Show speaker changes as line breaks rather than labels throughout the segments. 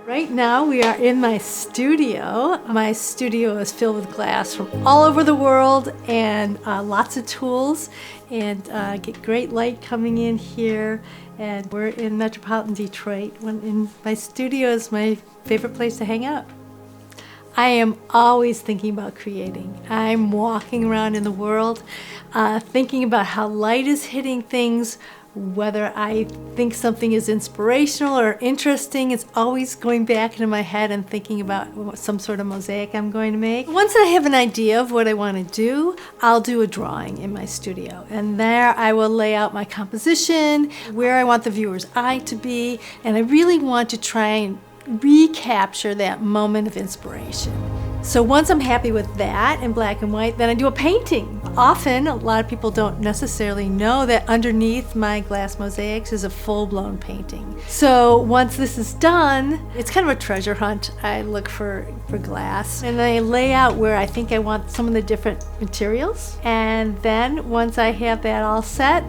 Right now we are in my studio. My studio is filled with glass from all over the world and lots of tools, and get great light coming in here. And we're in metropolitan Detroit. My studio is my favorite place to hang out. I am always thinking about creating. I'm walking around in the world thinking about how light is hitting things, whether I think something is inspirational or interesting. It's always going back into my head and thinking about some sort of mosaic I'm going to make. Once I have an idea of what I want to do, I'll do a drawing in my studio. And there I will lay out my composition, where I want the viewer's eye to be, and I really want to try and recapture that moment of inspiration. So once I'm happy with that in black and white, then I do a painting. Often, a lot of people don't necessarily know that underneath my glass mosaics is a full-blown painting. So once this is done, it's kind of a treasure hunt. I look for glass, and I lay out where I think I want some of the different materials. And then once I have that all set,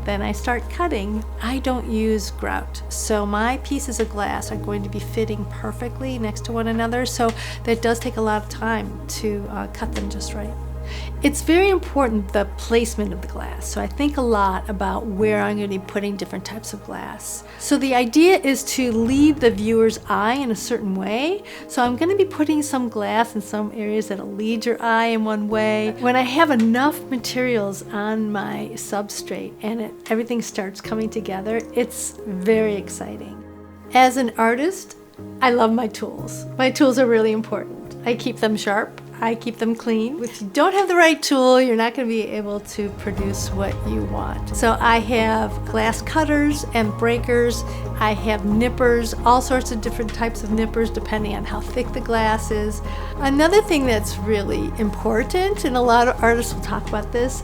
then I start cutting. I don't use grout, so my pieces of glass are going to be fitting perfectly next to one another, so that does take a lot of time to cut them just right. It's very important, the placement of the glass, so I think a lot about where I'm going to be putting different types of glass. So the idea is to lead the viewer's eye in a certain way, so I'm going to be putting some glass in some areas that'll lead your eye in one way. When I have enough materials on my substrate and everything starts coming together, it's very exciting. As an artist, I love my tools. My tools are really important. I keep them sharp. I keep them clean. If you don't have the right tool, you're not going to be able to produce what you want. So I have glass cutters and breakers. I have nippers, all sorts of different types of nippers depending on how thick the glass is. Another thing that's really important, and a lot of artists will talk about this,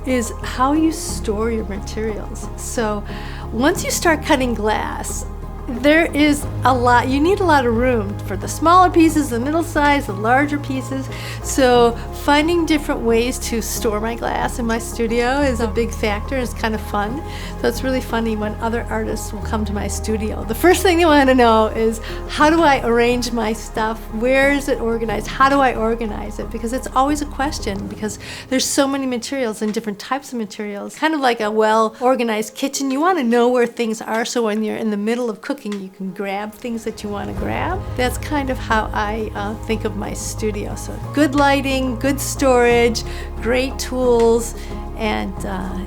is how you store your materials. So once you start cutting glass, there is a lot, you need a lot of room for the smaller pieces, the middle size, the larger pieces. So finding different ways to store my glass in my studio is a big factor. It's kind of fun. So it's really funny when other artists will come to my studio. The first thing they want to know is, how do I arrange my stuff? Where is it organized? How do I organize it? Because it's always a question, because there's so many materials and different types of materials. Kind of like a well-organized kitchen. You want to know where things are, so when you're in the middle of cooking, you can grab things that you want to grab. That's kind of how I think of my studio. So good lighting, good storage, great tools, and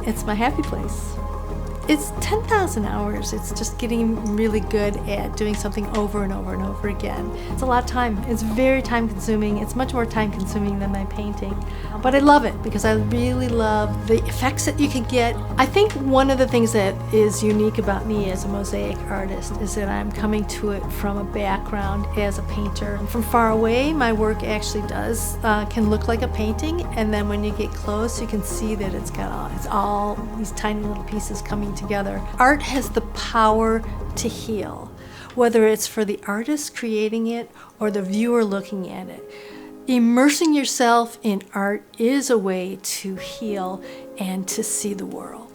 it's my happy place. It's 10,000 hours. It's just getting really good at doing something over and over and over again. It's a lot of time. It's very time consuming. It's much more time consuming than my painting. But I love it because I really love the effects that you can get. I think one of the things that is unique about me as a mosaic artist is that I'm coming to it from a background as a painter. From far away, my work actually can look like a painting, and then when you get close, you can see that it's all these tiny little pieces coming together. Art has the power to heal, whether it's for the artist creating it or the viewer looking at it. Immersing yourself in art is a way to heal and to see the world.